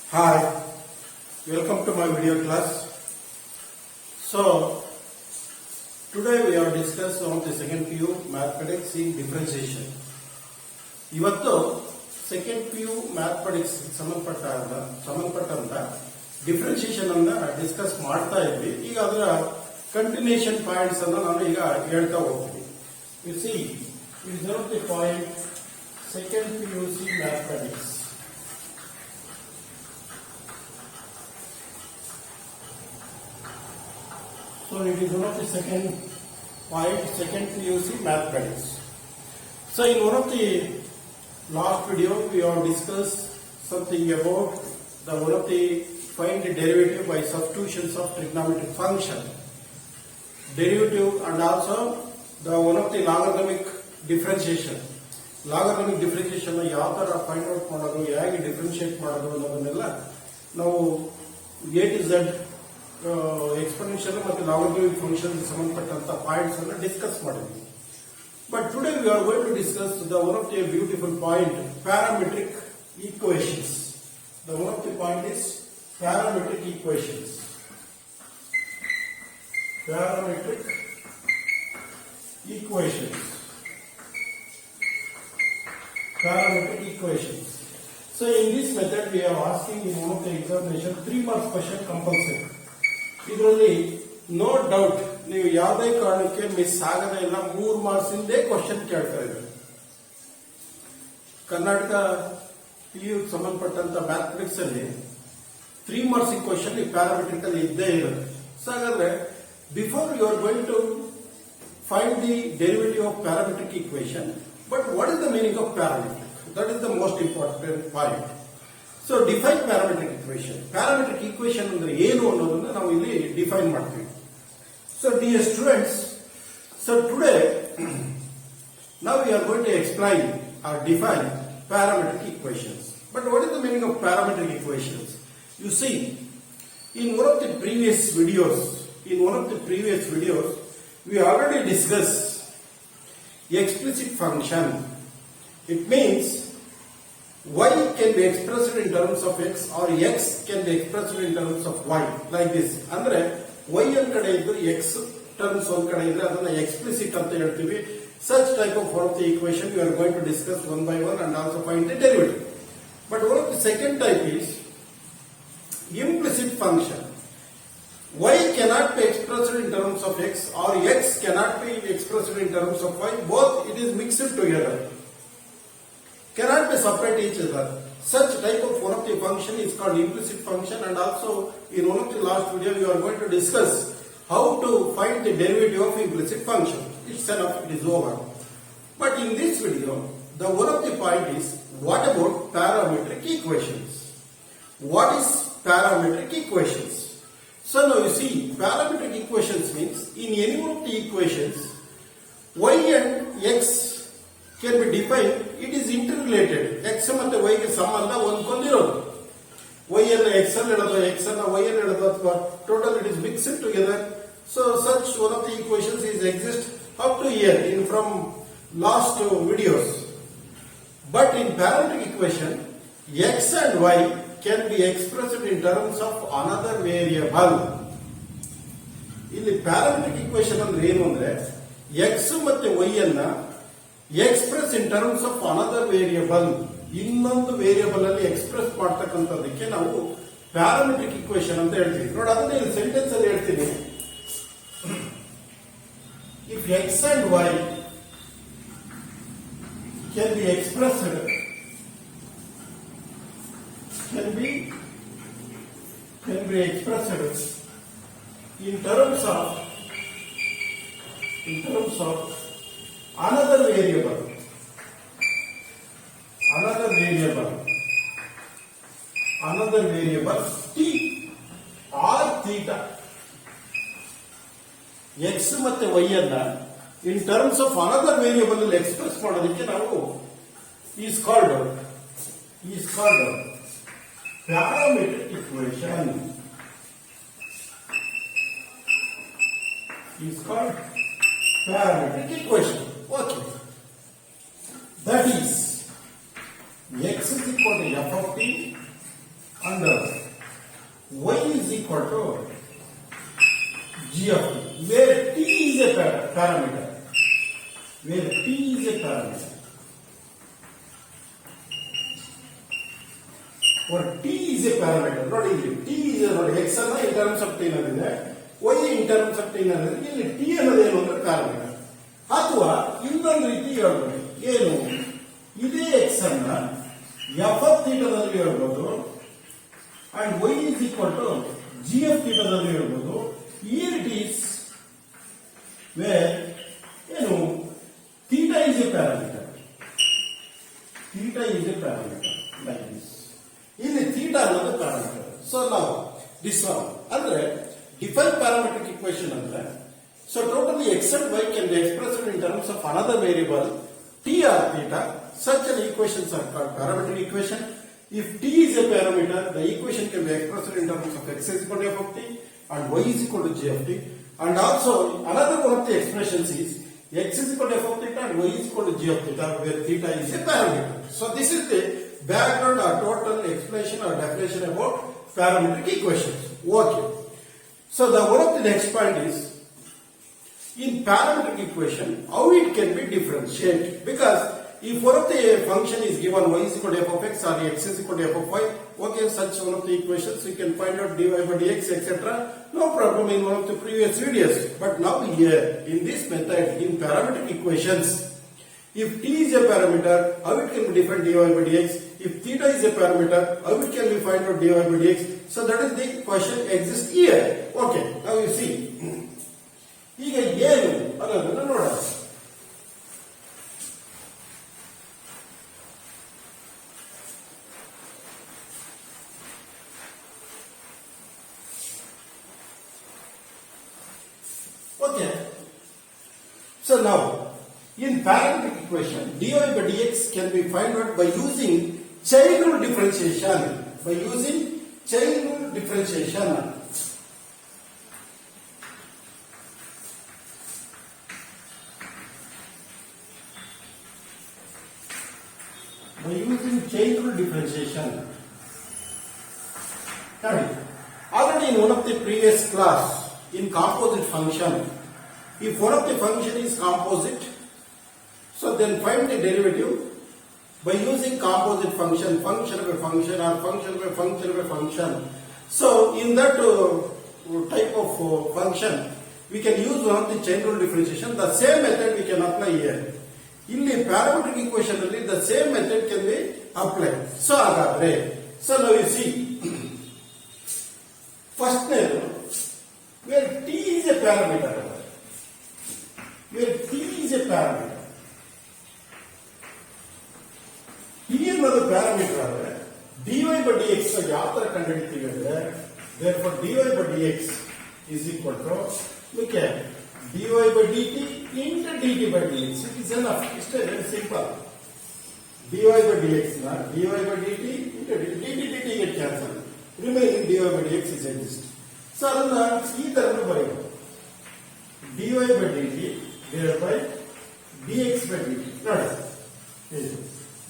Hi, welcome to my video class. So, today we have discussed on the second PU mathematics in differentiation. ಇವತ್ತು second PU mathematics ಸಂಬಂಧಪಟ್ಟಂತ differentiation ಅನ್ನ discuss ಮಾಡ್ತಾ ಇದ್ವಿ. ಈಗ ಅದರ continuation points ಅನ್ನು ನಾನು ಈಗ ಹೇಳ್ತಾ ಹೋಗ್ತೀನಿ. U C it is the point second PUC mathematics. So it is one of the second point, second PUC mathematics. So in one of the last video we have discussed something about the one of the find the derivative by substitutions of trigonometric function, derivative, and also the one of the logarithmic differentiation. Logarithmic differentiation ಯಾವ ತರ find out ಮಾಡೋದು, ಹೇಗೆ differentiate ಮಾಡೋದು ಅನ್ನೋದನ್ನೆಲ್ಲ ನಾವು A to Z exponential ಮತ್ತು logarithmic function ಸಂಬಂಧಪಟ್ಟಂತ points ಅನ್ನು ಡಿಸ್ಕಸ್ ಮಾಡಿದ್ವಿ. But today we are going to discuss the one of the beautiful point parametric equations. The one of the point is parametric equations. Parametric equations. Parametric equations. So in this method we are asking in one of the examination 3 marks question compulsory. ಇದರಲ್ಲಿ no doubt ನೀವು ಯಾವುದೇ ಕಾರಣಕ್ಕೆ miss ಆಗದೇ ಇಲ್ಲ, 3 marks ಇಂದೇ question ಕೇಳ್ತಾ ಇದ್ದಾರೆ. Karnataka PU ಸಂಬಂಧಪಟ್ಟಂತ ಮ್ಯಾಥಮೆಟಿಕ್ಸ್ ಅಲ್ಲಿ 3 ಮಾರ್ಕ್ಸ್ ಕ್ವಶನ್ ಈ ಪ್ಯಾರಾಮೆಟ್ರಿಕ್ ಅಲ್ಲಿ ಇದ್ದೇ ಇರುತ್ತೆ. ಸೊ ಹಾಗಾದ್ರೆ before you are going to find the derivative of parametric equation, but what is the meaning of parametric? That is the most important point. So define parametric equation. Parametric equation ಅಂದ್ರೆ ಏನು ಅನ್ನೋದನ್ನ ನಾವು ಇಲ್ಲಿ define ಮಾಡ್ತೀವಿ. So dear students, so today now we are going to explain or define parametric equations. But what is the meaning of parametric equations? You see, in one of the previous videos, we already discussed explicit function. It means y can be expressed in terms of x or x can be expressed in terms of y, like this. ಅಂದ್ರೆ y ಒಂದ್ ಕಡೆ ಇದ್ದು x terms ಒಂದ್ ಕಡೆ ಇದ್ರೆ ಅದನ್ನ explicit ಅಂತ ಹೇಳ್ತೀವಿ. Such type of one of the equation we are going to discuss one by one and also find the derivative. But one of the second type is implicit function. Y cannot be expressed in terms of x or x cannot be expressed in terms of y. Both it is mixed together. Cannot be separate each other. Such type of one of the function is called implicit function, and also in one of the last video we are going to discuss how to find the derivative of implicit function. It's enough, it is over. But in this video, the one of the point is, what about parametric equations? What is parametric equations? So now you see, parametric equations means in any one of the equations, y and x can be defined. It is interrelated. X ಮತ್ತು y ಗೆ ಸಂಬಂಧ ಹೊಂದಿರೋದು. y ಅನ್ನು x ಅಲ್ಲಿ ಇಡೋದು, x ಅನ್ನು y ಅಲ್ಲಿ ಇಡೋದು, ಅಥವಾ total it is mixed together. So such one of the equations is exist up to here in from last videos. But in parametric equation, x and y can be expressed in terms of another variable. ಇಲ್ಲಿ parametric equation ಅಂದ್ರೆ ಏನು ಅಂದ್ರೆ x ಮತ್ತೆ y ಅನ್ನ express in terms of another variable, ಇನ್ನೊಂದು variable ಅಲ್ಲಿ express ಮಾಡ್ತಕ್ಕಂಥದಕ್ಕೆ ನಾವು parametric equation ಅಂತ ಹೇಳ್ತೀವಿ. ನೋಡಿ, ಅದನ್ನ ಇಲ್ಲಿ ಸೆಂಟೆನ್ಸ್ ಅಲ್ಲಿ ಹೇಳ್ತೀನಿ. If X and Y can be expressed in terms of another variable t or theta. x ಮತ್ತೆ y ಅನ್ನ in terms of another variable ಅಲ್ಲಿ ಎಕ್ಸ್ಪ್ರೆಸ್ ಮಾಡೋದಕ್ಕೆ ನಾವು is called parametric equation. Is called parametric equation. Okay. That is x is equal to f of t and y is equal to g of t, where t is a parameter, where t is a parameter, or t is a parameter. ನೋಡಿ ಇಲ್ಲಿ t is ನೋಡಿ x ಅನ್ನ in terms of t ನಲ್ಲಿದೆ, y in terms of t ನಲ್ಲಿದೆ. ಇಲ್ಲಿ t ಅನ್ನೋದು ಏನು ಅಂದ್ರೆ ಪ್ಯಾರಾಮೀಟರ್. ಅಥವಾ ಇನ್ನೊಂದು ರೀತಿ ಹೇಳ್ಬೋದು, ಏನು ಇದೇ x ಅನ್ನ f of theta ದಲ್ಲಿ ಹೇಳ್ಬೋದು and y is equal to g of theta ದಲ್ಲಿ ಹೇಳ್ಬೋದು. Here it is where ಏನು theta is a parameter, theta is a parameter like this. ಇಲ್ಲಿ theta ಅನ್ನೋದು ಪ್ಯಾರಾಮೀಟರ್. ಸೊ ನಾವು this one ಅಂದ್ರೆ ಡಿಫೈನ್ ಪ್ಯಾರಾಮೆಟ್ರಿಕ್ ಇಕ್ವೇಶನ್ ಅಂದ್ರೆ, so totally x and y can be expressed in terms of another variable t or theta. Such an equations are called parametric equation. If t is a parameter, the equation can be expressed in terms of x is equal to f of t and y is equal to g of t. And also another one of the expressions is x is equal to f of theta and y is equal to g of theta, where theta is a parameter. So this is the background or total explanation or definition about parametric equations. Okay. So the one of the next point is, in parametric equation, how it can be differentiated. Because if one of the function is given y is equal to f of x or x is equal to f of y, okay, such one of the equations you can find out dy by dx etc. No problem in one of the previous videos. But now here in this method, in parametric equations, if t is a parameter, how it can be defined dy by dx? If theta is a parameter, how it can be find out dy by dx? So that is the question exists here. Okay, now you see. ಈಗ ಏನು ಅನ್ನೋದನ್ನು ನೋಡೋಣ. Okay. So now, in parametric equation, dy by dx can be found out by using chain rule differentiation. By using chain rule differentiation. By using chain rule differentiation. Already in one of the previous class, in composite function, if one of the function is composite, so then find the derivative by using composite function, function by function or function by function by function. So in that type of function, we can use one of the chain rule differentiation. The same method we can apply here. In the parametric equation, the same method can be applied. So now you see, first name, where t is a parameter, where t is a parameter, t ಅನ್ನೋದು parameter ಆದರೆ dy by dx ಯಾವ ತರ ಕಂಡುಹಿಡಿತೀವಿ ಅಂದ್ರೆ, therefore dy by dx is equal to, okay, dy by dt into dt by dx. It is enough. It's very simple. dy by dx na dy by dt into dt get cancel. Remaining dy by dx is exist. So ಅದನ್ನ ಈ ತರ ಬರೆಯಬಹುದು. dy by dt divided by dx by dt. ನೋಡಿ,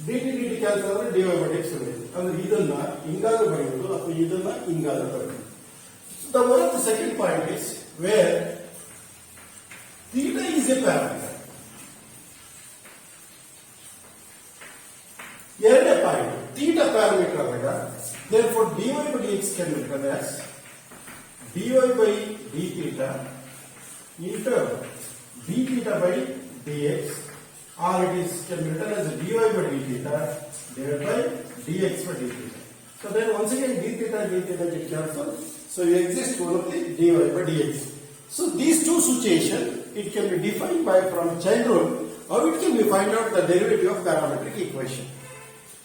dt cancel ಆದರೆ dy by dx ಬರುತ್ತೆ. ಅಂದ್ರೆ ಇದನ್ನ ಹಿಂಗಾದ್ರೂ ಬರೆಯಬಹುದು ಅಥವಾ ಇದನ್ನ ಹಿಂಗಾದ್ರೂ ಬರೆಯಬಹುದು. The one of the second point is where theta is a parameter. ಎರಡನೇ ಪಾಯಿಂಟ್, theta parameter ಆದಾಗ therefore dy by dx can be written as dy by d theta into d theta by dx, or it is can be written as dy by d theta divided by dx by d theta. So then once again d theta get cancelled. So you exist one of the dy by dx. So these two situations, it can be defined by from chain rule, or it can be find out the derivative of parametric equation.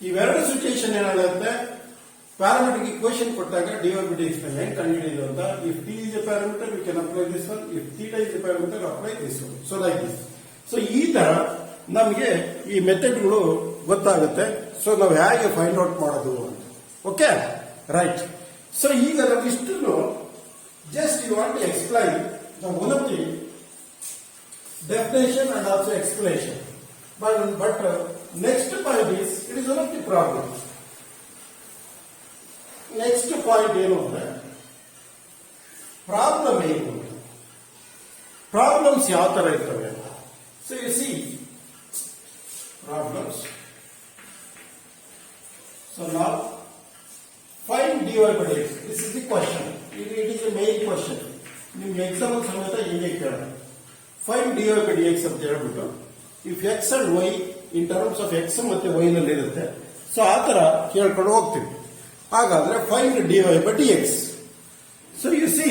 ಇವೆರಡು situation ಏನಾಗುತ್ತೆ, parametric equation ಕೊಟ್ಟಾಗ dy by dx ನ ಹೆಂಗ್ ಕಂಡುಹಿಡಿಯೋದು ಅಂತ, if t is a parameter we can apply this one, if theta is a parameter apply this one. So like this. So ಈ ತರ ನಮಗೆ ಈ ಮೆಥಡ್ಗಳು ಗೊತ್ತಾಗುತ್ತೆ. ಸೊ ನಾವು ಹೇಗೆ ಫೈಂಡ್ ಔಟ್ ಮಾಡೋದು ಅಂತ. Okay, right. ಸೊ ಈಗ ನಾವು ಇಷ್ಟನ್ನು just you want to explain the one of the definition and also explanation. But next point is, it is one of the problems. Next point ಏನು ಅಂದ್ರೆ problem ಏನು, problems ಯಾವ ತರ ಇರ್ತವೆ ಅಂತ. So you C problems. So ನಾವು find dy by dx. This is the question. It is a main question. ನಿಮ್ಗೆ exam ಸಮೇತ ಹೀಗೆ ಕೇಳೋಣ. Find dy by dx ಅಂತ ಹೇಳ್ಬಿಟ್ಟು if x and y in terms of x ಮತ್ತೆ y ನಲ್ಲಿ ಇರುತ್ತೆ. ಸೊ ಆ ತರ ಕೇಳ್ಕೊಂಡು ಹೋಗ್ತೀವಿ. ಹಾಗಾದ್ರೆ find dy by dx. So you see,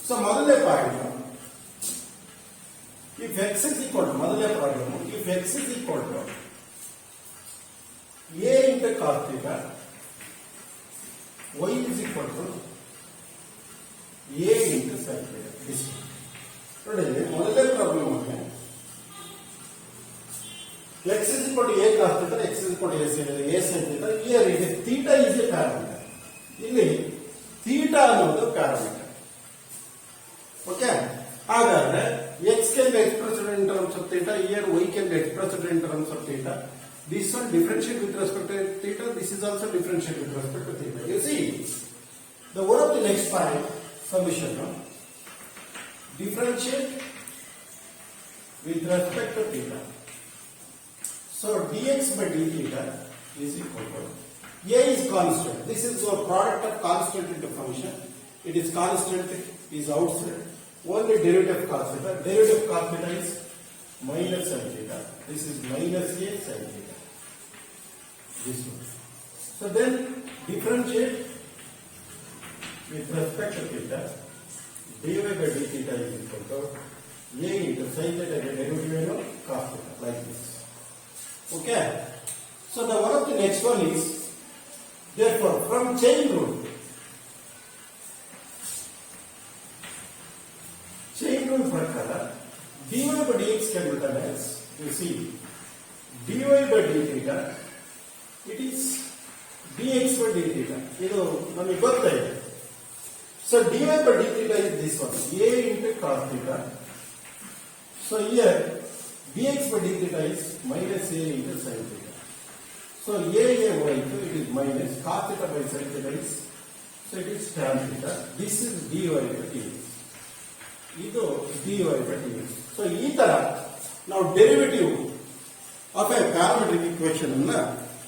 so ಮೊದಲನೇ point, if x is equal to, ಮೊದಲನೇ problem, if x is equal to a into cos theta, y is equal to a into sin theta. ನೋಡಿ, ಮೊದಲನೇ problem ಅಂದ್ರೆ x is equal to a cos theta, x is equal to a sin theta. Here it is theta is a parameter. ಇಲ್ಲಿ theta ಅನ್ನೋದು parameter. Okay, ಹಾಗಾದ್ರೆ x can be expressed in terms of theta, here y can be expressed in terms of theta. This one differentiate with respect to theta, this is also differentiate with respect to theta. You see, the one of the next point, summation, no? Differentiate with respect to theta. So dx by d theta is equal to, a is constant. This is a product of constant into function. It is constant, is outside. Only derivative of cos theta. Derivative of cos theta is minus sin theta. This is minus a sin theta. This one. So then differentiate with respect to theta. dy by d theta is equal to a into sin theta derivative of cos theta, like this. Okay. So the one of the next one is, therefore from chain rule ಪ್ರಕಾರ dy by dx can be written as, you see, dy by d theta, it is dx by d theta. ಇದು ನಮಗೆ ಗೊತ್ತಿದೆ. So dy by d theta is this one, a into cos theta. So here dx by d theta is minus a into sin theta. So a y, it is minus cos theta by sin theta is, so it is tan theta. This is dy by dx. ಇದು dy by dx. So ಈ ತರ ನಾವು derivative of A parametric equation ಅನ್ನ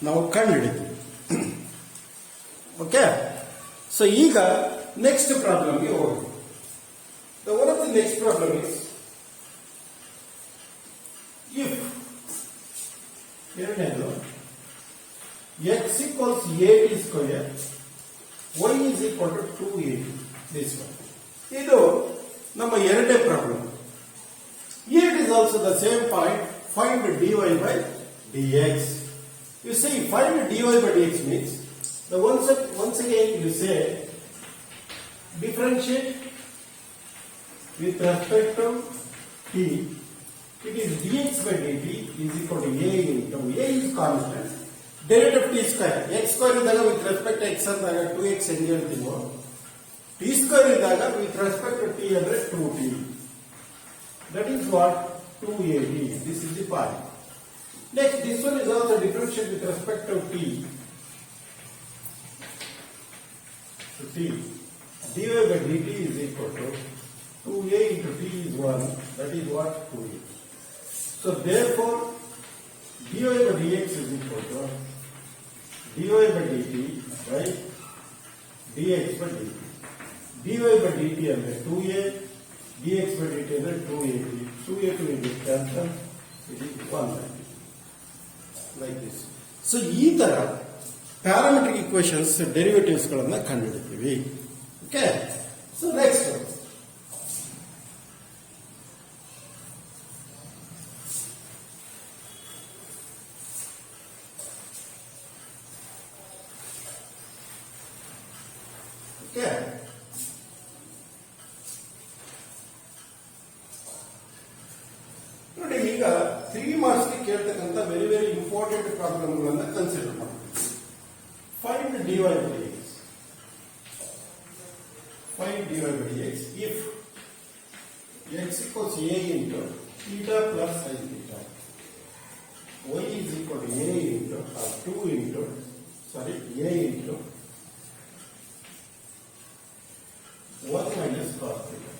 ನಾವು ಕಂಡುಹಿಡಿತೀವಿ. Okay, so ಈಗ next ಪ್ರಾಬ್ಲಮ್ಗೆ ಹೋಗೋಣ. The one of the next problem is, if ಎರಡನೇದು x equals 8 square, y is equal to 280. This one. ಇದು ನಮ್ಮ ಎರಡನೇ problem. Here it is also the same point. Find dy by dx. You see, find dy by dx means the once again you say differentiate with respect to t. It is dx by dt is equal to a into, a is constant, derivative t square. X square ಇದ್ದಾಗ with respect to x ಅಂದಾಗ 2x ಹೆಂಗೆ ಹೇಳ್ತೀವೋ, t square ಇದ್ದಾಗ with respect to t ಅಂದ್ರೆ 2t. That is what 280. This is the point. Next, this one is also differentiate with respect to t. So t, dy by dt is equal to 2a into t is 1. That is what 2a. So therefore, dy by dx is equal to dy by dt by dx by dt. dy by dt ಅಂದ್ರೆ 2a, dx by dt ಅಂದ್ರೆ 280. 2a into cancel, it is 190. Like this. So ಈ ತರ parametric equations derivatives ಗಳನ್ನ ಕಂಡುಹಿಡಿತೀವಿ. Okay, so next okay, ನೋಡಿ ಈಗ 3 ಮಾರ್ಕ್ಸ್ಗೆ ಕೇಳ್ತಕ್ಕಂಥ very very important ಪ್ರಾಬ್ಲಮ್ಗಳನ್ನ consider ಮಾಡ್ತೀವಿ. Find dy by dx. Find dy by dx if x equals a into theta plus sin theta, y is equal to a into or 2 into sorry, a into 1 minus cos theta.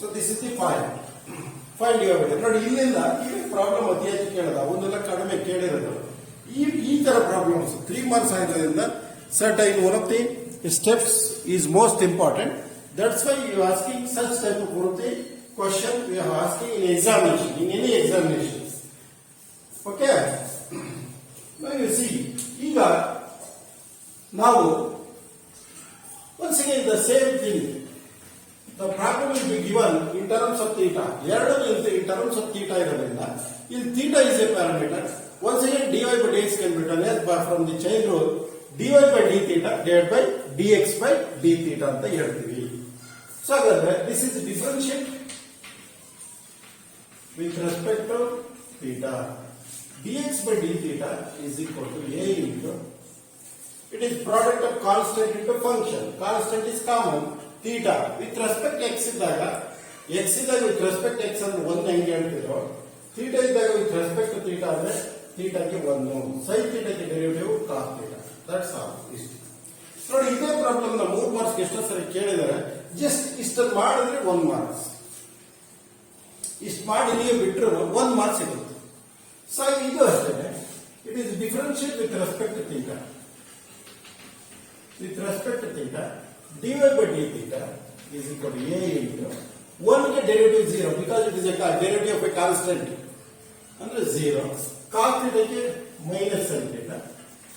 So this is the point. Find your way. ನೋಡಿ ಇಲ್ಲಿಂದ ಈ problem ಅತಿ ಹೆಚ್ಚು ಕೇಳದ ಒಂದೆಲ್ಲ ಕಡಿಮೆ ಕೇಳಿರೋದು ಈ ತರ problems 3 marks ಆಗಿರೋದ್ರಿಂದ certain one of the steps is most important. That's why you are asking such type of question we are asking in examination, in any examinations. Okay? Now you see, ಈಗ ನಾವು once again the same thing. The problem will be given in terms of theta. In terms of theta ಇರೋದ್ರಿಂದ ಇಲ್ಲಿ theta is a parameter. Once again dy by dx can be written as from the chain rule dy by d theta divided by dx by d theta ಅಂತ ಹೇಳ್ತೀವಿ. So ಹಾಗಾದ್ರೆ this is differentiate with respect to theta. dx by d theta is equal to a into, it is product of constant into function. Constant is common. Theta with respect to x ಇದ್ದಾಗ with respect to x ಅಂದ್ರೆ 1 ಹೆಂಗೆ ಹೇಳ್ತಿದ್ರು, theta ಇದ್ದಾಗ with respect to theta ಅಂದ್ರೆ theta ಗೆ 1, sin theta ಗೆ derivative cos theta. That's all. ನೋಡಿ ಇದೇ ಪ್ರಾಬ್ಲಮ್ ನ 3 ಮಾರ್ಕ್ಸ್ ಎಷ್ಟೋ ಸರಿ ಕೇಳಿದರೆ ಜಸ್ಟ್ ಇಷ್ಟನ್ನು ಮಾಡಿದ್ರೆ 1 ಮಾರ್ಕ್ಸ್, ಇಷ್ಟು ಮಾಡಿ ನೀವು ಬಿಟ್ಟರು 1 ಮಾರ್ಕ್ಸ್ ಸಿಗುತ್ತೆ. ಸೊ ಇದು ಅಷ್ಟೇ, it is differentiate with respect to theta. With respect to theta, dy by d theta is equal to a into 1 ಗೆ derivative 0 because it is a derivative of a constant ಅಂದ್ರೆ 0. cos theta ಗೆ minus sin theta,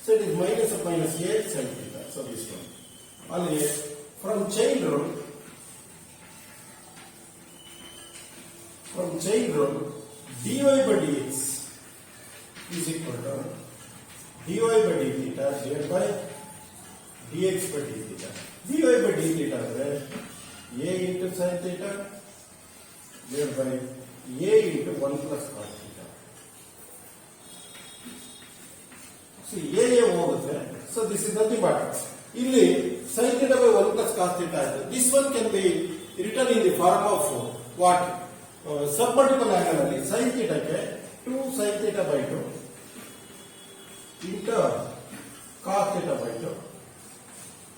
so it is minus of minus a sin theta. So this one only from chain rule dy by dx is equal to dy by d theta divided by dx by d theta. dy by d theta ಅಂದ್ರೆ a into sin theta divided by a into 1 plus cos theta. So a ಹೋಗುತ್ತೆ. So this is nothing but ಇಲ್ಲಿ sin theta by 1 plus cos theta ಇದೆ. This one can be written in the form of what? Submultiple angle ಅಲ್ಲಿ sin theta ಗೆ 2 sin theta by 2 into cos theta by 2.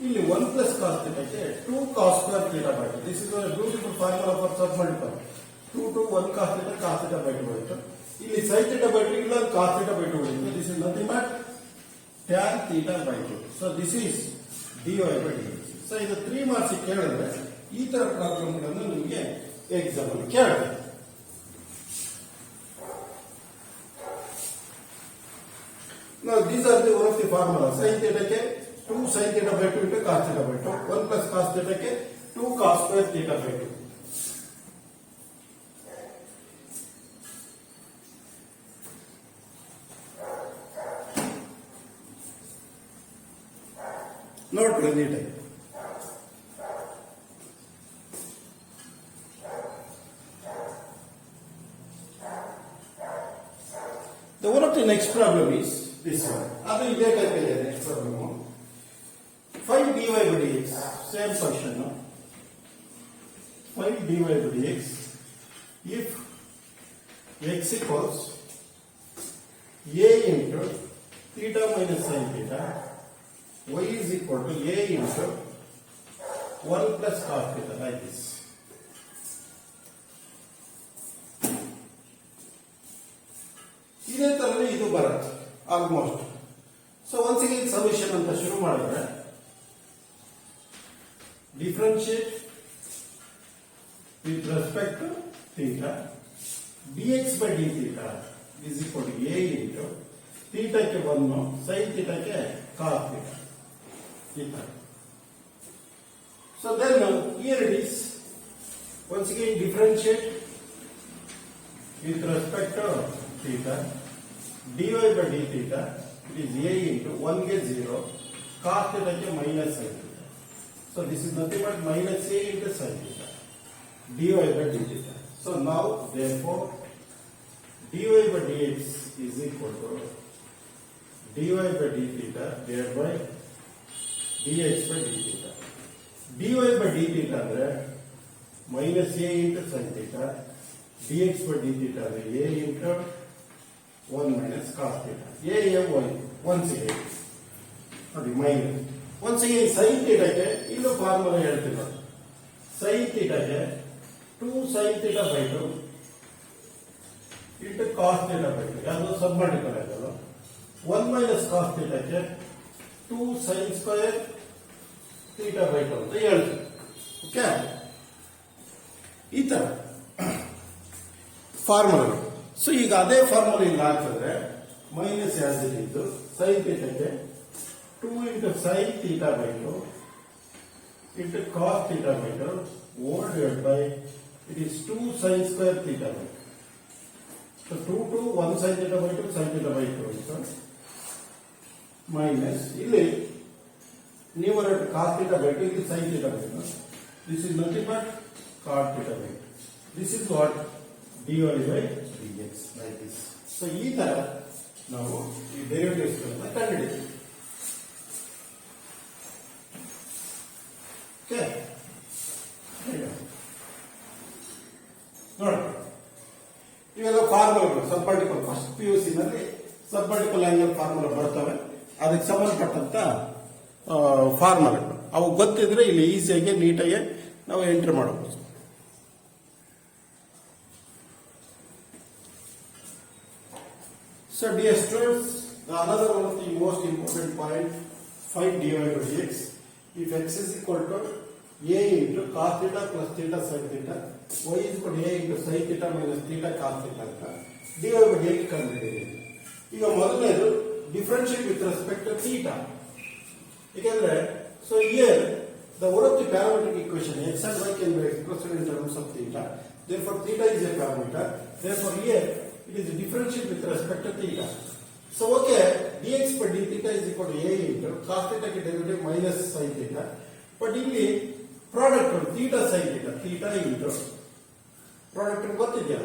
ಇಲ್ಲಿ 1 plus cos theta ಗೆ 2 cos square theta by 2. This is a beautiful formula for submultiple. 2 to 1 cos theta by 2 ಆಯಿತು. ಇಲ್ಲಿ sin theta by 2 ಇಲ್ಲ cos theta by 2 ಆಯಿತು. This is nothing but tan theta by 2. So this is dy by dx. So ಇದು 3 marks ಕೇಳಿದ್ರೆ ಈ ತರ ಪ್ರಾಬ್ಲಮ್ಗಳನ್ನು ನಿಮಗೆ exam ಅಲ್ಲಿ ಕೇಳ್ತಾರೆ. Now these are the one of the formulas. Sin theta ಗೆ 2 sin theta by 2 into cos theta by 2. 1 plus cos theta ಗೆ 2 cos square theta by 2. ನೋಡ್ರಿ ನೀಟಾಗಿ. The one of the next problem is this one. ಅದು ಇದೇ type ಇದೆ next problem. Find dy by dx, same question. Find dy by dx if x equals a into theta minus sin theta, y is equal to a into 1 plus cos theta, like this. ಇದೇ ತರನೇ ಇದು ಬರುತ್ತೆ almost. So once again solution ಅಂತ ಶುರು ಮಾಡಿದ್ರೆ differentiate with respect to theta dx by d theta is equal to a into theta ಗೆ 1 sin theta ಗೆ cos theta. Theta. So then here it is. Once again differentiate with respect to theta. dy by d theta it is a into 1 ಗೆ 0 cos theta ಗೆ minus sin theta. So this is nothing but minus a into sin theta dy by d theta. So now therefore dy by dx is equal to dy by d theta divided by dx by d theta. dy by d theta ಅಂದ್ರೆ minus a into sin theta, dx by d theta ಅಂದ್ರೆ a into 1 minus cos theta. A M Y once again ನೋಡಿ minus once again sin ಥೀಟಾಕ್ಕೆ ಇನ್ನು formula ಹೇಳ್ತೀನಿ ನೋಡಿ sin ಥೀಟಾಕ್ಕೆ 2 sin theta by 2 into cos theta by 2 ಯಾವುದು sub multiple ಆಗಲ್ಲ 1 minus cos ಥೀಟಾಕ್ಕೆ 2 sin ಸ್ಕ್ವೇರ್ ಥೀಟಾ ಬೈ 2 ಅಂತ ಹೇಳ್ತೀನಿ ಓಕೆ ಈ ತರ ಫಾರ್ಮುಲಾ ಸೊ ಈಗ ಅದೇ ಫಾರ್ಮುಲಾ ಇಲ್ಲಿ ಹಾಕಿದ್ರೆ ಮೈನಸ್ ಆಸ್ ಇಟ್ ಇದ್ದು sin ಥೀಟಾಕ್ಕೆ 2 into sin theta by 2 into cos theta by 2 whole divided by it is 2 sin square theta by 2. So 2 1 sin theta by 2 sin theta by 2 so minus ಇಲ್ಲಿ numerator cos theta by 2 is sin theta by 2. This is nothing but cos theta by 2. This is what dy by dx like this. So ಈ ತರ ನಾವು ಈ derivatives ಗಳನ್ನು ಕಂಡುಹಿಡಿತೀವಿ okay ನೋಡಿ ಇವೆಲ್ಲ ಫಾರ್ಮುಲಾಗಳು ಸಬ್ multiple first PUC ನಲ್ಲಿ ಸಬ್ multiple angle formula ಬರ್ತವೆ ಅದಕ್ಕೆ ಸಂಬಂಧಪಟ್ಟಂತ ಫಾರ್ಮುಲಾಗಳು ಅವು ಗೊತ್ತಿದ್ರೆ ಇಲ್ಲಿ ಈಸಿಯಾಗಿ ನೀಟಾಗಿ ನಾವು ಎಂಟ್ರಿ ಮಾಡಬಹುದು So dear students, the another one of the most important point, find dy by dx. If x is equal to a into cos theta plus theta sin theta, y is equal to a into sin theta minus theta cos theta ಅಂತ dy by dx ಕಂಡುಹಿಡಿಯಿರಿ. ಈಗ ಮೊದಲನೇದು differentiate with respect to theta. ಯಾಕಂದ್ರೆ so here the one of the parametric equation x and y can be expressed in terms of theta. Therefore theta is a parameter. Therefore here it is differential with respect to theta. So okay, dx by d theta is equal to a into cos theta ke derivative minus sin theta. But ಇಲ್ಲಿ product theta sin theta into product ಗೊತ್ತಿದೆಯಾ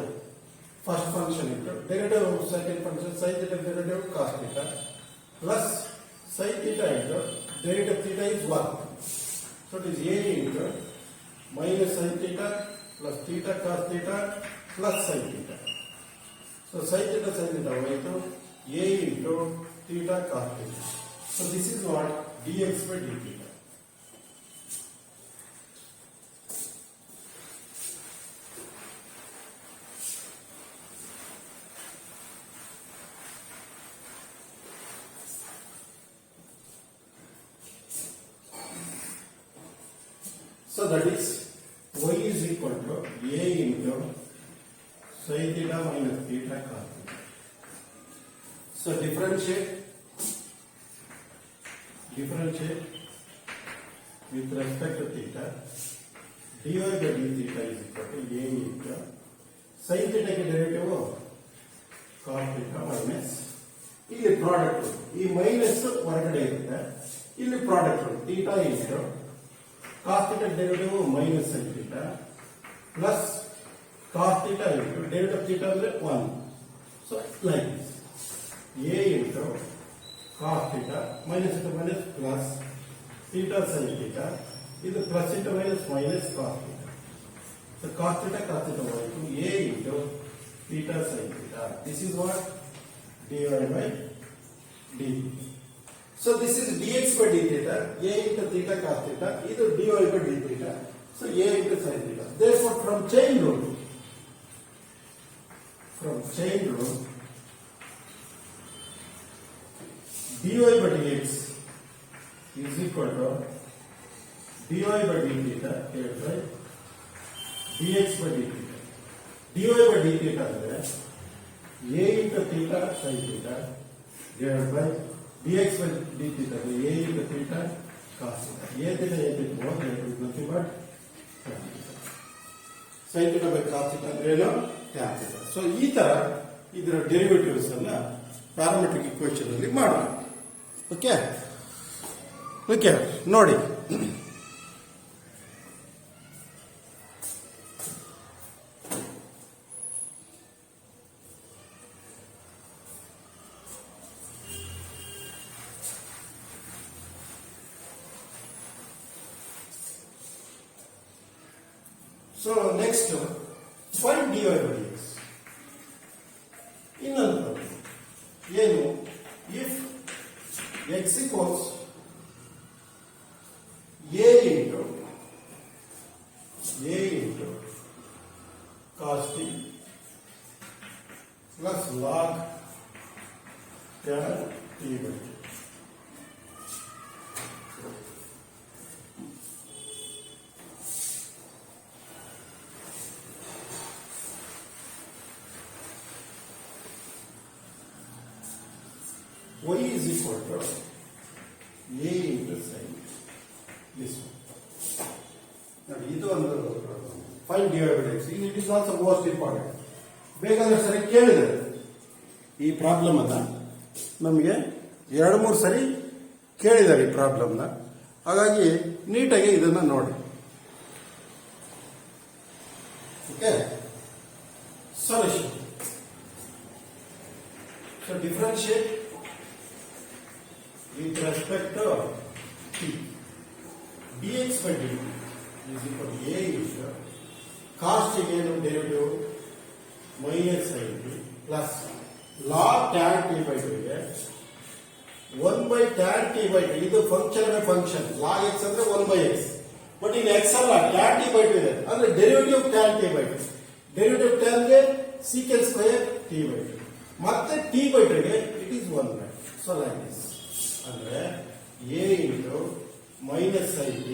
first function into derivative of second function sin theta derivative cos theta plus sin theta into derivative theta is 1. So it is a into minus sin theta plus theta cos theta plus sin theta. So sin theta into a into theta cos theta. So this is what dx by d theta. So that is y is equal to a into sin theta minus theta cos theta. So differentiate with respect to theta. dy by d theta is equal to a into sin theta के derivative cos theta minus ಇಲ್ಲಿ product ಈ minus ಹೊರಗಡೆ ಇರುತ್ತೆ ಇಲ್ಲಿ product theta into cos theta derivative minus sin theta plus cos theta into derivative theta ಅಂದ್ರೆ 1. So like this. A into cos theta minus into minus plus theta sin theta ಇದು plus into minus minus cos theta. So cos theta by 2 A into theta sin theta. This is what dy by d. So this is dx by d theta, a into theta cos theta, ಇದು dy by d theta, so a into sin theta. Therefore from chain rule, dy by dx is equal to dy by d theta divided by dx by d theta. dy by d theta ಅಂದ್ರೆ a into theta sin theta divided by dx by d theta a into theta cos theta. A theta is nothing but tan theta. Sin theta by cos theta ಅಂದ್ರೆ ಏನು tan theta. So ಈ ತರ ಇದರ derivatives ಅನ್ನ parametric equation ಅಲ್ಲಿ ಮಾಡೋಣ. Okay okay ನೋಡಿ So next, find dy by dx. ಇನ್ನೊಂದು ಏನು log tan t by 2. Y is equal to a into sin this one. Now, ಇದು ಒಂದು find dy by dx. It is also most important. ಬೇಕಾದ್ರೆ ಸರಿ ಕೇಳಿದ್ರೆ ಈ problem ಅನ್ನ ನಮಗೆ 2-3 ಸರಿ ಕೇಳಿದ್ದಾರೆ ಈ ಪ್ರಾಬ್ಲಮ್ನ. ಹಾಗಾಗಿ ನೀಟಾಗಿ ಇದನ್ನ ನೋಡಿ. Okay, solution. So differentiate with respect to t. dx by dt is equal to a into cos t ಏನು derivative minus sin t plus log tan t by 2 ಗೆ 1 by tan t by 2. ಇದು function log x ಅಂದ್ರೆ 1 by x. But in x ಅಲ್ಲ, tan t by 2 ಇದೆ ಅಂದ್ರೆ derivative tan t by 2. Derivative tan ಗೆ secant square t by 2 ಮತ್ತೆ t by 2 ಗೆ it is 1 by. So like this. ಅಂದ್ರೆ a into minus sin t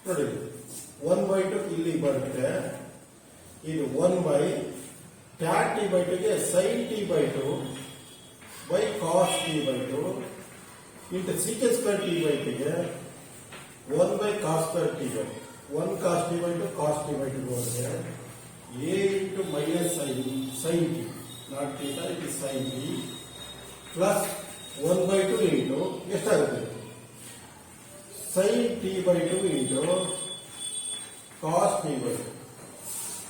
ನೋಡಿ 1 by 2 ಇಲ್ಲಿ ಬರುತ್ತೆ. ಇದು 1 by tan t by 2 ಗೆ sin t by 2 by cos t by 2 into secant square t by 2 ಗೆ 1 by cos square t by 2. 1 cos t by 2 cos t by 2 ಬರುತ್ತೆ. a into minus sin t, not theta, it is sin t plus 1 by 2 into ಎಷ್ಟಾಗುತ್ತೆ sin t by 2 into cos t by 2.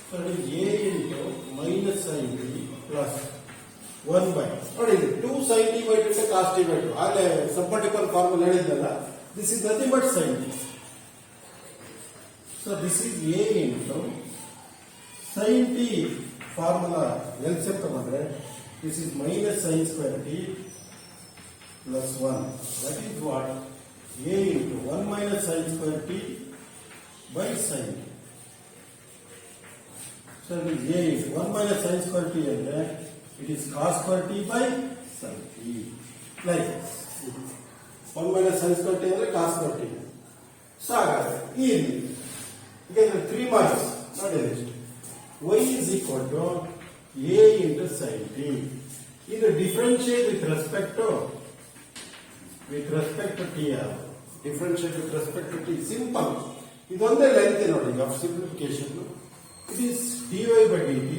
So it is a into minus sin t plus 1 by ನೋಡಿ 2 sin t by 2 cos t by 2. ಆಗಲೇ ಸಬ್ಮಲ್ಟಿಪಲ್ formula ಹೇಳಿದ್ದಲ್ಲ, this is nothing but sin t. So this is a into sin t formula LCM ತಗೊಂಡ್ರೆ this is minus sin square t plus 1. That is what? A into 1 minus sin square t by sin t. So it is A into 1 minus sin square t and it is cos square t by sin t. Like this. 1 minus sin square t and cos square t. So again 3 marks. Not this. Y is equal to A into sin t. Either differentiate with respect to t. Differentiate with respect to t. Simple. ಇದೊಂದೇ length ನೋಡಿ of simplification. It is dy by dt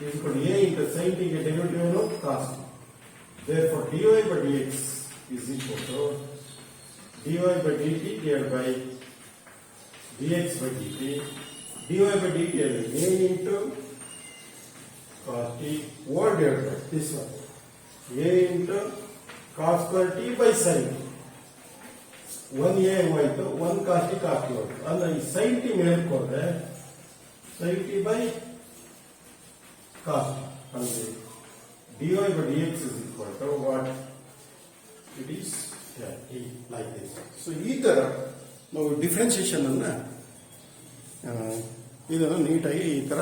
is equal to a into sin t ಗೆ derivative ಏನು cos t. Therefore dy by dx is equal to dy by dt divided by dx by dt. dy by dt is a into cos t whole divided by this one. a into cos square t by sin t. 1a ಹೋಯ್ತು, 1 cos t cos t ಹೋಯ್ತು. ಅಂದ್ರೆ ಈ sin t ಮೇಲಕ್ಕೆ ಹೋದ್ರೆ sin t by cos t. ಅಂದ್ರೆ dy by dx is equal to what? It is tan t like this. So ಈ ತರ ನಾವು ಡಿಫರೆನ್ಸಿಯೇಷನ್ ಅನ್ನ ಇದನ್ನು ನೀಟಾಗಿ ಈ ತರ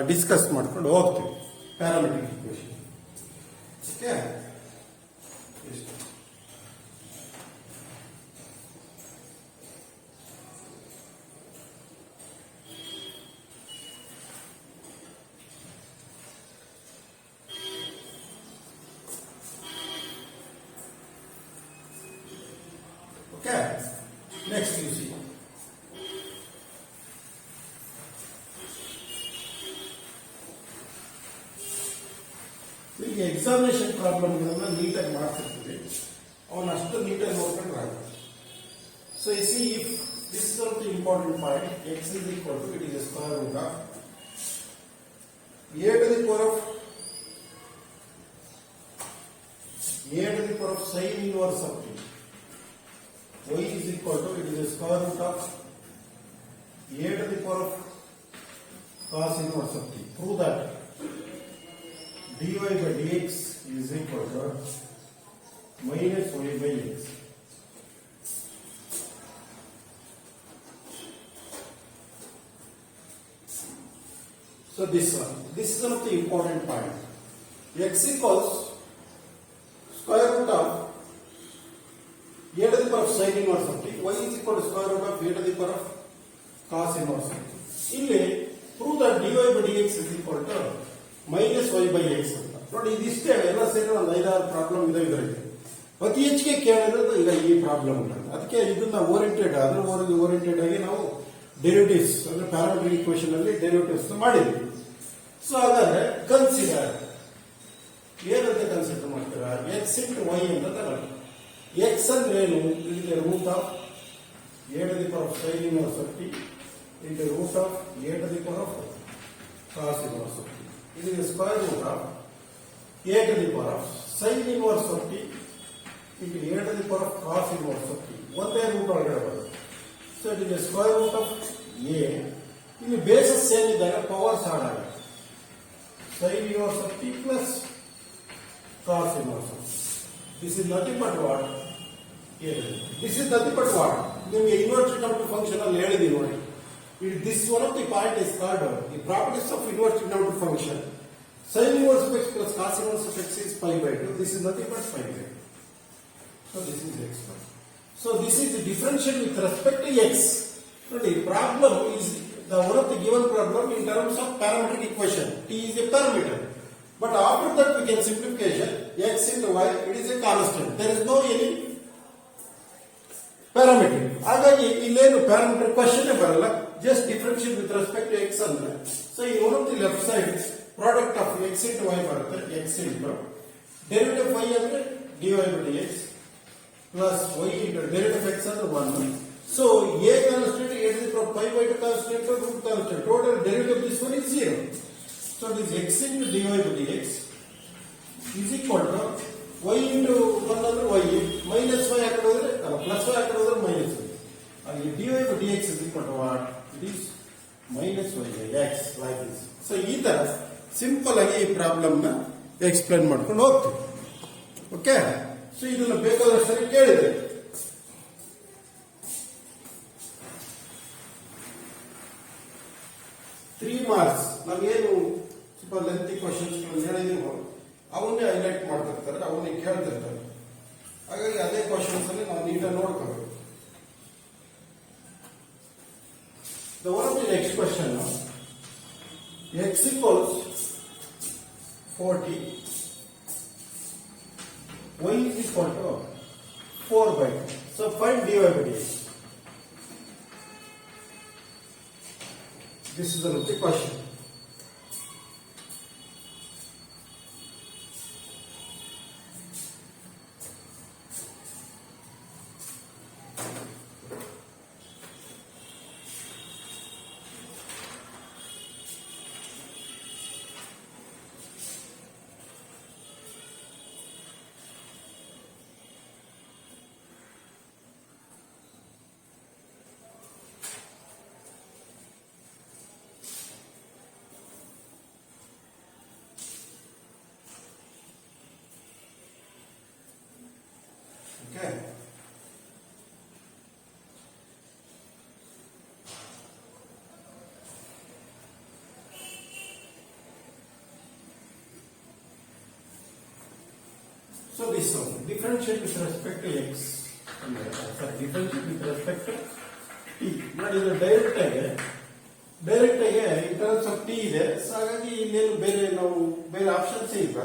ಡಿಸ್ಕಸ್ ಮಾಡ್ಕೊಂಡು ಹೋಗ್ತೀವಿ. Parametric equation. Okay, okay, next you see ಈಗ ಎಕ್ಸಾಮಿನೇಷನ್ ಪ್ರಾಬ್ಲಮ್ಗಳನ್ನ ನೀಟಾಗಿ ಮಾಡ್ತಿರ್ತೀವಿ, ಅವನ್ನ ಅಷ್ಟು ನೀಟಾಗಿ ನೋಡ್ಕೊಂಡ್ರೆ ಆಗುತ್ತೆ. So you see if this is also important point, x is equal to it is square root of a to the power of sin inverse of t. Y is equal to it is the square root of a to the power of cos inverse of t. Prove that dy by dx is equal to minus y by x. So this one. This is one of the important point. X equals square root of a to the power of sin inverse of t. Y is equal to square root of a to the power of cos inverse of t. ಇಲ್ಲಿ prove that dy by dx is equal to minus y by x ಅಂತ ನೋಡಿ. ಇದಿಷ್ಟೇ, ಎಲ್ಲ ಸೇರಿ ಒಂದು 5-6 problem ಇದೆ ಇದರಲ್ಲಿ. ಅತಿ ಹೆಚ್ಚಿಗೆ ಕೇಳಿರೋದು ಈಗ ಈ ಪ್ರಾಬ್ಲಮ್ ಉಂಟು. ಅದಕ್ಕೆ ಇದನ್ನ ಓರಿಯೆಂಟೆಡ್ ಆಗಿ ನಾವು ಡೆರಿವೇಟಿವ್ಸ್ ಅಂದ್ರೆ ಪ್ಯಾರಾಮೆಟ್ರಿಕ್ ಈಕ್ವೇಷನ್ ಅಲ್ಲಿ ಡೆರಿವೇಟಿವ್ಸ್ ಮಾಡಿದ್ವಿ. ಸೊ ಹಾಗಾದ್ರೆ ಕನ್ಸಿಡರ್ ಏನಂತ ಕನ್ಸಿಡರ್ ಮಾಡ್ತೀರಾ? ಎಕ್ಸ್ ಇಂಟು ವೈ ಅಂತ ತಗೊಳ್ಳಿ. ಎಕ್ಸ್ ಅಂದ್ರೆ ಏನು? ಇಲ್ಲಿ root of a to the power of sine inverse of t into root of a to the power of cos inverse of t. It is the square root of a to the power of sin inverse of t into a to the power of cos inverse of t. ಒಂದೇ root ಒಳಗಡೆ ಬರುತ್ತೆ. So it is square root of a. ಇಲ್ಲಿ bases same ಇದ್ದಾಗ powers add ಆಗುತ್ತೆ. sin inverse of t plus cos inverse of t. This is nothing but what? This is nothing but what? ನಿಮಗೆ inverse trigonometric function ಅಲ್ಲಿ ಹೇಳಿದೀನಿ ನೋಡಿ. This one of the point is called the properties of inverse trigonometric function. Sin inverse of x plus cos inverse of x is pi by 2. This is nothing but pi by 2. So this is x. So this is the differential with respect to x. So the problem is the one of the given problem in terms of parametric equation. T is a parameter. But after that we can simplification x into y. It is a constant. There is no any parameter. ಹಾಗಾಗಿ ಇಲ್ಲೇನು parameter question ಬರಲ್ಲ. Just differentiate with respect to x ಅಂದ್ರೆ. So in one of the left side product of x into y ಬರುತ್ತೆ. X into derivative y ಅಂದ್ರೆ dy by dx plus y into derivative x ಅಂದ್ರೆ 1. So a constant, a to the power pi by 2 constant, root constant. Total derivative of this one is 0. So this x into dy by dx is equal to y into 1 ಅಂದ್ರೆ y minus y ಹಾಕಿ ಹೋದ್ರೆ plus y ಹಾಕಿ ಹೋದ್ರೆ minus y. ಅಲ್ಲಿ dy by dx is equal to what? It is minus y by x like this. So ಈ ತರ simple ಆಗಿ ಈ problem ನ explain ಮಾಡ್ಕೊಂಡು ಹೋಗ್ತೀವಿ. ಓಕೆ. ಸೊ ಇದನ್ನ ಬೇಕಾದಷ್ಟು ಸರಿ ಕೇಳಿದೆ. ತ್ರೀ ಮಾರ್ಕ್ಸ್ ನಾವೇನು ಸ್ವಲ್ಪ ಲೆಂತಿ ಕ್ವಶನ್ಸ್ ಹೇಳಿದೀವೋ ಅವನ್ನೇ ಹೈಲೈಟ್ ಮಾಡ್ತಿರ್ತಾರೆ, ಅವನ್ನೇ ಕೇಳ್ತಿರ್ತಾರೆ. ಹಾಗಾಗಿ ಅದೇ ಕ್ವಶನ್ಸ್ ಅಲ್ಲಿ ನಾವು ನೀಟಾಗಿ ನೋಡ್ಕೋಬೇಕು. The one of the next question now, x equals 40, y is equal to 4 by 2. So find dy by dx. This is another question. Okay. So this one, differentiate with respect to x. Differentiate with respect to t. Not ಇದು direct ಆಗಿ in terms of t ಇದೆ. So ಹಾಗಾಗಿ ಇನ್ನೇನು ಬೇರೆ ನಾವು ಬೇರೆ options ಇಲ್ಲ.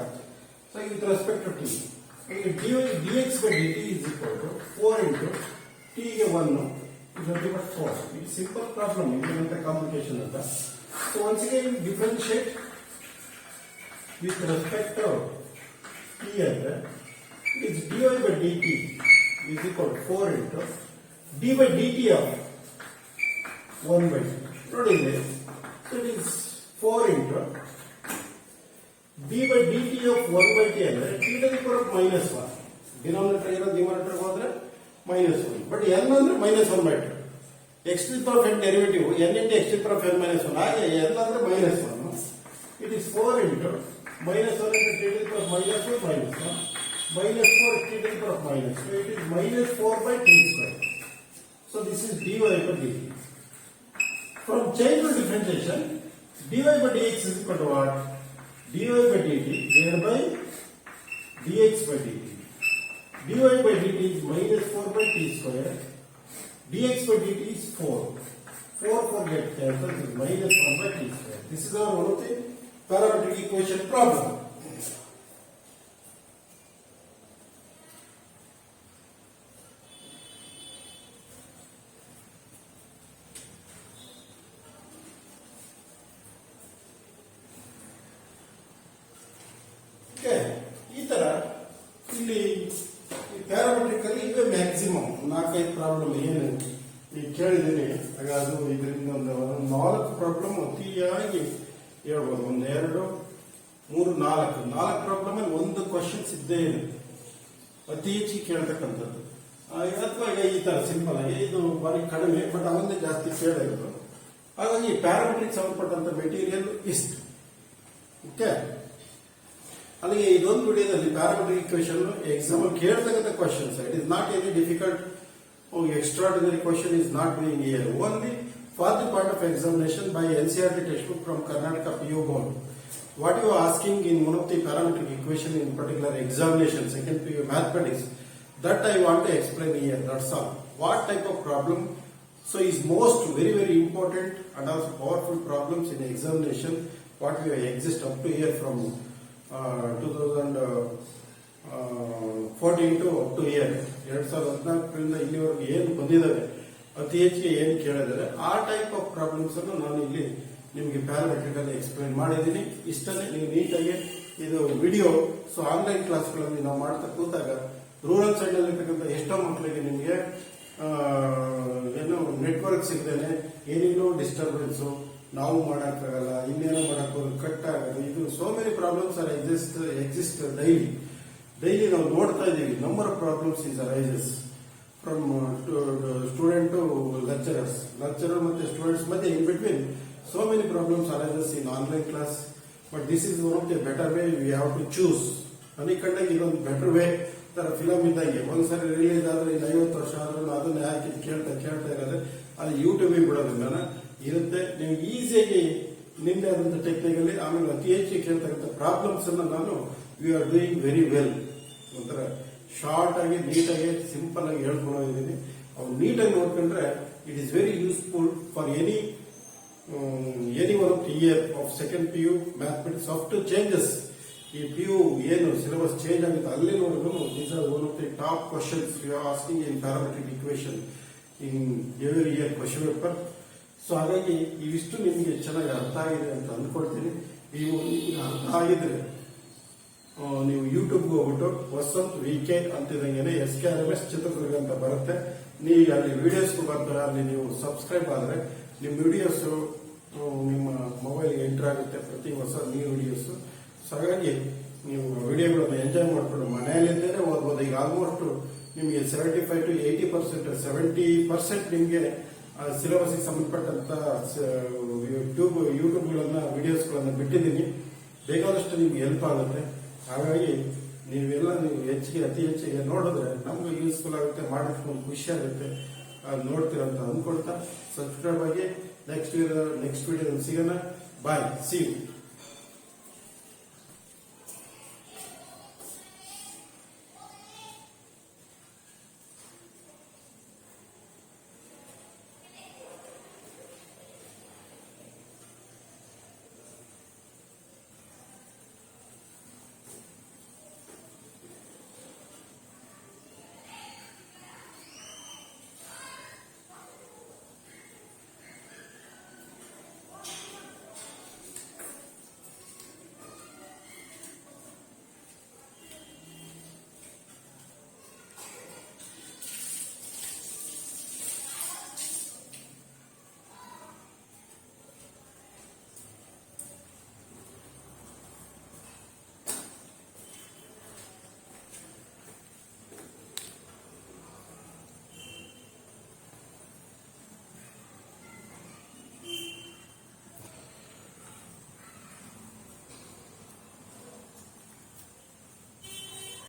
So with respect to t. dx by dt is equal to 4 into t ಗೆ 1 is nothing but 4. It's simple problem. It's not complication ಅಂತ. So once again differentiate with respect to t ಅಂದ್ರೆ it's dy by dt is equal to 4 into d by dt of 1 by 2. ನೋಡಿ ಇಲ್ಲಿ. So it is 4 into d by dt of 1 by t ಅಂದ್ರೆ t to the power of minus 1. Denominator ಇರೋದು numerator ಹೋದ್ರೆ -1. But n ಅಂದ್ರೆ -1 by 2. x to the power of n derivative n into x to the power of n minus 1. ಹಾಗೆ n ಅಂದ್ರೆ -1. It is 4 into -1 into t to the power of -1 minus 1 minus 4 t to the power of minus. So it is -4 by t square. So this is dy by dt. From chain rule differentiation, dy by dx is equal to what? dy by dt divided by dx by dt. dy by dt is minus 4 by t square. dx by dt is 4. 4 get cancelled is minus 1 by t square. This is our one of the parametric equation problem. ಈ ತರ ಇಲ್ಲಿ parametric ಅಲ್ಲಿ ಇವೇ maximum 4-5 problem ಏನು ಈಗ ಕೇಳಿದ್ದೀನಿ. ಆಗ ಅದು ಇದರಿಂದ ಒಂದು 4 ಪ್ರಾಬ್ಲಮ್ ಅತಿಯಾಗಿ ಹೇಳ್ಬೋದು. 1 2 3 4 ಪ್ರಾಬ್ಲಮ್ ಅಲ್ಲಿ ಒಂದು ಕ್ವಶನ್ಸ್ ಇದ್ದೇ ಇದೆ ಅತಿ ಹೆಚ್ಚಿಗೆ ಕೇಳ್ತಕ್ಕಂಥದ್ದು. ಅಥವಾ ಈಗ ಈ ತರ ಸಿಂಪಲ್ ಆಗಿ ಇದು ಬಾರಿ ಕಡಿಮೆ, ಬಟ್ ಅವನ್ನೇ ಜಾಸ್ತಿ ಕೇಳಿರೋದು. ಹಾಗಾಗಿ ಪ್ಯಾರಾಮೆಟ್ರಿಕ್ ಸಂಬಂಧಪಟ್ಟಂತ ಮೆಟೀರಿಯಲ್ ಇಷ್ಟು. ಓಕೆ, ಅಲ್ಲಿಗೆ ಇದೊಂದು ವಿಡಿಯೋದಲ್ಲಿ ಪ್ಯಾರಾಮೆಟ್ರಿಕ್ ಇಕ್ವೇಶನ್ ಎಕ್ಸಾಮ್ ಕೇಳ್ತಕ್ಕಂಥ questions. It is not any difficult, extraordinary question is not being here. Only for the part of examination by NCERT textbook from Karnataka PU board. What you are asking in one of the parametric equation in particular examination, second PU mathematics, that I want to explain here. That's all. What type of problem? So is most very important and also powerful problems in examination. What we exist up to here from 2014 to up to here 2014 ಇಲ್ಲಿವರೆಗೆ ಏನು ಬಂದಿದ್ದಾವೆ, ಅತಿ ಹೆಚ್ಚಿಗೆ ಏನು ಕೇಳಿದ್ದಾರೆ, ಆ type of problems ಅನ್ನು ನಾನು ಇಲ್ಲಿ ನಿಮಗೆ ಪ್ಯಾರಾಮೆಟ್ರಿಕ್ ಅಲ್ಲಿ ಎಕ್ಸ್ಪ್ಲೈನ್ ಮಾಡಿದ್ದೀನಿ. ಇಷ್ಟನ್ನೇ ನೀವು ನೀಟಾಗಿ ಇದು ವಿಡಿಯೋ. ಸೊ ಆನ್ಲೈನ್ ಕ್ಲಾಸ್ಗಳಲ್ಲಿ ನಾವು ಮಾಡ್ತಾ ಕೂತಾಗ ರೂರಲ್ ಸೈಡ್ ಅಲ್ಲಿ ಇರ್ತಕ್ಕಂಥ ಎಷ್ಟೋ ಮಕ್ಕಳಿಗೆ ನಿಮಗೆ ಏನು ನೆಟ್ವರ್ಕ್ ಸಿಗದೇನೆ ಏನೇನೋ ಡಿಸ್ಟರ್ಬೆನ್ಸು, ನಾವು ಮಾಡೋಕ್ಕಾಗಲ್ಲ, ಇನ್ನೇನೋ ಮಾಡೋಕ್ಕೋದು ಕಟ್ ಆಗೋದು, ಇದು so many problems are exist daily ನಾವು ನೋಡ್ತಾ ಇದ್ದೀವಿ. Number of problems is arises from student to lecturer ಮತ್ತೆ ಸ್ಟೂಡೆಂಟ್ಸ್ ಮಧ್ಯೆ in between so many problems arises in online class. But this is one of the better way we have to choose. ಅನಿಕಂಡಾಗ ಇದೊಂದು better way. ತರ film ಇದ್ದಂಗೆ ಒಂದ್ಸರಿ release ಆದ್ರೆ ಇನ್ನು 50 ವರ್ಷ ಆದ್ರೂ ಅದನ್ನ ಹಾಕಿ ಕೇಳ್ತಾ ಇರೋದ್ರೆ ಅಲ್ಲಿ ಯೂಟ್ಯೂಬಿಗೆ ಬಿಡೋದಿಲ್ಲ ಇರುತ್ತೆ. ನೀವು ಈಸಿಯಾಗಿ ನಿಮ್ದೇ ಆದಂತ ಟೆಕ್ನಿಕಲ್ಲಿ ಆಮೇಲೆ ಅತಿ ಹೆಚ್ಚು ಕೇಳ್ತಕ್ಕಂಥ ಪ್ರಾಬ್ಲಮ್ಸ್ ಅನ್ನ ನಾನು we are doing very well. ಒಂಥರ ಶಾರ್ಟ್ ಆಗಿ ನೀಟಾಗಿ ಸಿಂಪಲ್ ಆಗಿ ಹೇಳ್ಕೊಂಡಿದ್ದೀನಿ. ಅವ್ರು ನೀಟಾಗಿ ನೋಡ್ಕೊಂಡ್ರೆ it is very useful for any one of the year of second PU mathematics after changes. ಈ PU ಏನು ಸಿಲೆಬಸ್ ಚೇಂಜ್ ಆಗುತ್ತೆ ಅಲ್ಲಿ ನೋಡಿದ್ರು these are one of the top questions you are asking in parametric equation in every year question paper. So ಹಾಗಾಗಿ ಇವಿಷ್ಟು ನಿಮಗೆ ಚೆನ್ನಾಗಿ ಅರ್ಥ ಆಗಿದೆ ಅಂತ ಅಂದ್ಕೊಳ್ತೀನಿ. ನೀವು ಅರ್ಥ ಆಗಿದ್ರೆ ನೀವು ಯೂಟ್ಯೂಬ್ಗೆ ಹೋಗ್ಬಿಟ್ಟು ವಸಂತ್ VK ಅಂತಿದಂಗೆ SKRMS ಚಿತ್ರದುರ್ಗ ಅಂತ ಬರುತ್ತೆ. ನೀವು ಅಲ್ಲಿ ವಿಡಿಯೋಸ್ ಬರ್ತಾರೆ, ಅಲ್ಲಿ ನೀವು ಸಬ್ಸ್ಕ್ರೈಬ್ ಆದ್ರೆ ನಿಮ್ಮ ವಿಡಿಯೋಸ್ ನಿಮ್ಮ ಮೊಬೈಲ್ಗೆ ಎಂಟರ್ ಆಗುತ್ತೆ, ಪ್ರತಿ ಹೊಸ ನ್ಯೂ ವಿಡಿಯೋಸ್. ಸೊ ಹಾಗಾಗಿ ನೀವು ವಿಡಿಯೋಗಳನ್ನು ಎಂಜಾಯ್ ಮಾಡ್ಕೊಂಡು ಮನೆಯಲ್ಲಿದ್ದೇನೆ ಓದ್ಬೋದು. ಈಗ ಆಲ್ಮೋಸ್ಟ್ ನಿಮಗೆ 75 to 80%, 70% ನಿಮಗೆ ಸಿಲೆಬಸ್ ಸಂಬಂಧಪಟ್ಟಂತ ಯೂಟ್ಯೂಬ್ಗಳನ್ನ ವಿಡಿಯೋಸ್ಗಳನ್ನ ಬಿಟ್ಟಿದ್ದೀನಿ. ಬೇಕಾದಷ್ಟು ನಿಮ್ಗೆ ಹೆಲ್ಪ್ ಆಗುತ್ತೆ. ಹಾಗಾಗಿ ನೀವು ಅತಿ ಹೆಚ್ಚಿಗೆ ನೋಡಿದ್ರೆ ನಮ್ಗೆ ಯೂಸ್ಫುಲ್ ಆಗುತ್ತೆ, ಮಾಡೋದಕ್ಕೆ ಒಂದು ಖುಷಿ ಆಗುತ್ತೆ. ನೋಡ್ತೀರಂತ ಅಂದ್ಕೊಳ್ತಾ ಸಬ್ಸ್ಕ್ರೈಬ್ ಆಗಿ ನೆಕ್ಸ್ಟ್ ವಿಡಿಯೋದಲ್ಲಿ ಸಿಗೋಣ. ಬಾಯ್, ಸಿ ಯು.